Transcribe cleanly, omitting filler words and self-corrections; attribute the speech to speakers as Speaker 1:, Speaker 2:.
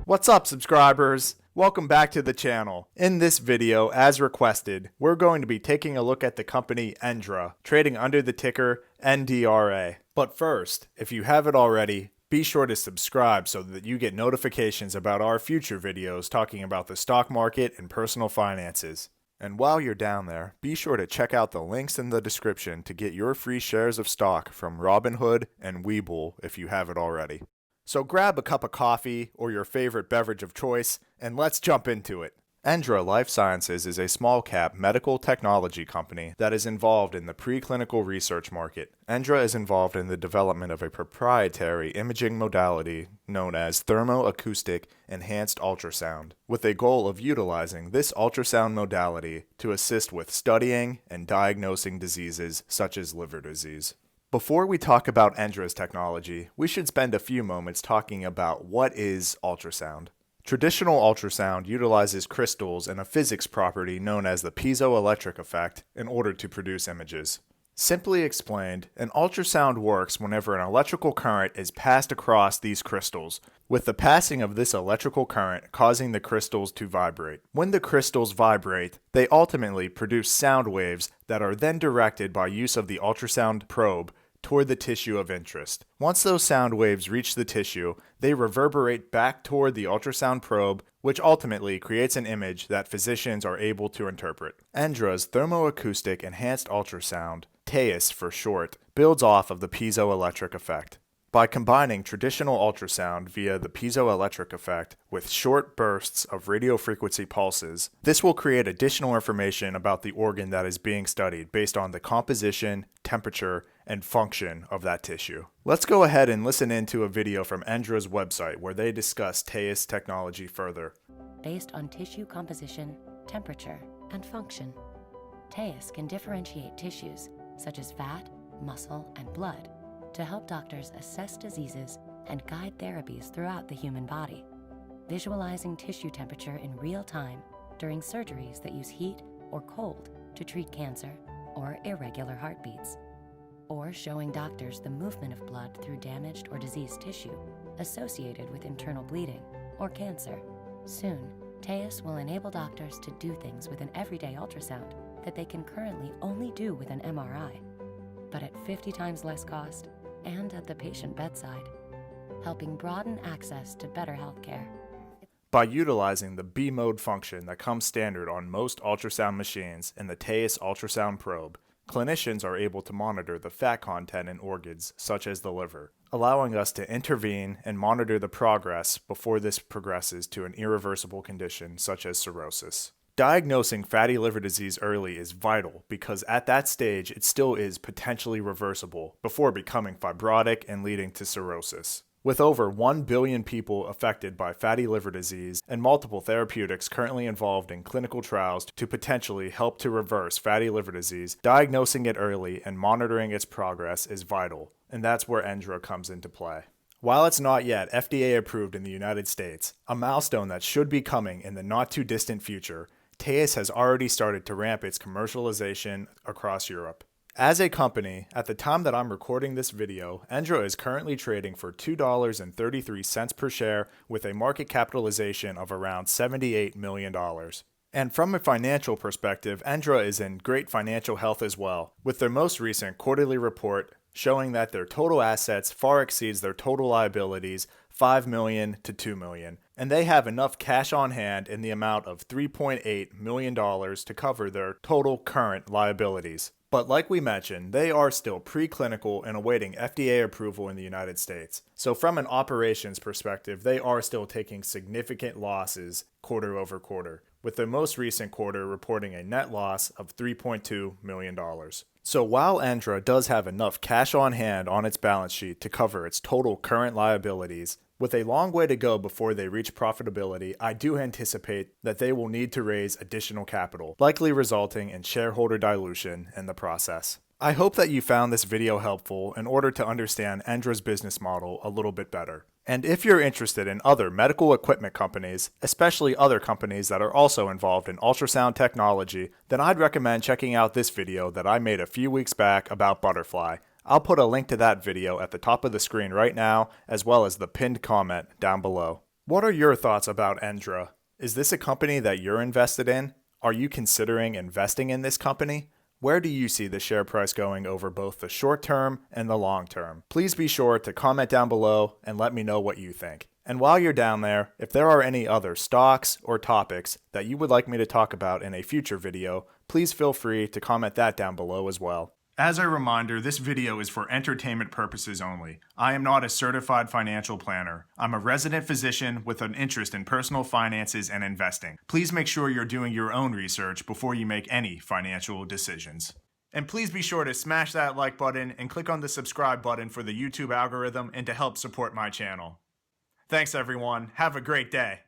Speaker 1: What's up, subscribers? Welcome back to the channel. In this video, as requested, we're going to be taking a look at the company ENDRA, trading under the ticker NDRA. But first, if you haven't already, be sure to subscribe so that you get notifications about our future videos talking about the stock market and personal finances. And while you're down there, be sure to check out the links in the description to get your free shares of stock from Robinhood and Webull if you haven't already. So grab a cup of coffee or your favorite beverage of choice, and let's jump into it. ENDRA Life Sciences is a small-cap medical technology company that is involved in the preclinical research market. ENDRA is involved in the development of a proprietary imaging modality known as Thermo-Acoustic Enhanced Ultrasound, with a goal of utilizing this ultrasound modality to assist with studying and diagnosing diseases such as liver disease. Before we talk about ENDRA's technology, we should spend a few moments talking about what is ultrasound. Traditional ultrasound utilizes crystals and a physics property known as the Piezoelectric Effect in order to produce images. Simply explained, an ultrasound works whenever an electrical current is passed across these crystals, with the passing of this electrical current causing the crystals to vibrate. When the crystals vibrate, they ultimately produce sound waves that are then directed by use of the ultrasound probe toward the tissue of interest. Once those sound waves reach the tissue, they reverberate back toward the ultrasound probe, which ultimately creates an image that physicians are able to interpret. ENDRA's Thermo-Acoustic Enhanced Ultrasound, TAEUS for short, builds off of the piezoelectric effect. By combining traditional ultrasound via the piezoelectric effect with short bursts of radiofrequency pulses, this will create additional information about the organ that is being studied based on the composition, temperature, and function of that tissue. Let's go ahead and listen into a video from ENDRA's website where they discuss TAEUS technology further.
Speaker 2: Based on tissue composition, temperature, and function, TAEUS can differentiate tissues such as fat, muscle, and blood to help doctors assess diseases and guide therapies throughout the human body, visualizing tissue temperature in real time during surgeries that use heat or cold to treat cancer or irregular heartbeats, or showing doctors the movement of blood through damaged or diseased tissue associated with internal bleeding or cancer. Soon, TAEUS will enable doctors to do things with an everyday ultrasound that they can currently only do with an MRI, but at 50 times less cost and at the patient bedside, helping broaden access to better healthcare.
Speaker 1: By utilizing the B-mode function that comes standard on most ultrasound machines in the TAEUS ultrasound probe, clinicians are able to monitor the fat content in organs such as the liver, allowing us to intervene and monitor the progress before this progresses to an irreversible condition such as cirrhosis. Diagnosing fatty liver disease early is vital because at that stage it still is potentially reversible before becoming fibrotic and leading to cirrhosis. With over 1 billion people affected by fatty liver disease and multiple therapeutics currently involved in clinical trials to potentially help to reverse fatty liver disease, diagnosing it early and monitoring its progress is vital, and that's where ENDRA comes into play. While it's not yet FDA approved in the United States, a milestone that should be coming in the not too distant future, TAEUS has already started to ramp its commercialization across Europe. As a company, at the time that I'm recording this video, ENDRA is currently trading for $2.33 per share with a market capitalization of around $78 million. And from a financial perspective, ENDRA is in great financial health as well, with their most recent quarterly report showing that their total assets far exceeds their total liabilities $5 million to $2 million, and they have enough cash on hand in the amount of $3.8 million to cover their total current liabilities. But like we mentioned, they are still preclinical and awaiting FDA approval in the United States. So from an operations perspective, they are still taking significant losses quarter over quarter, with the most recent quarter reporting a net loss of $3.2 million. So while ENDRA does have enough cash on hand on its balance sheet to cover its total current liabilities, with a long way to go before they reach profitability, I do anticipate that they will need to raise additional capital, likely resulting in shareholder dilution in the process. I hope that you found this video helpful in order to understand ENDRA's business model a little bit better. And if you're interested in other medical equipment companies, especially other companies that are also involved in ultrasound technology, then I'd recommend checking out this video that I made a few weeks back about Butterfly. I'll put a link to that video at the top of the screen right now, as well as the pinned comment down below. What are your thoughts about ENDRA? Is this a company that you're invested in? Are you considering investing in this company? Where do you see the share price going over both the short term and the long term? Please be sure to comment down below and let me know what you think. And while you're down there, if there are any other stocks or topics that you would like me to talk about in a future video, please feel free to comment that down below as well. As a reminder, this video is for entertainment purposes only. I am not a certified financial planner. I'm a resident physician with an interest in personal finances and investing. Please make sure you're doing your own research before you make any financial decisions. And please be sure to smash that like button and click on the subscribe button for the YouTube algorithm and to help support my channel. Thanks everyone. Have a great day.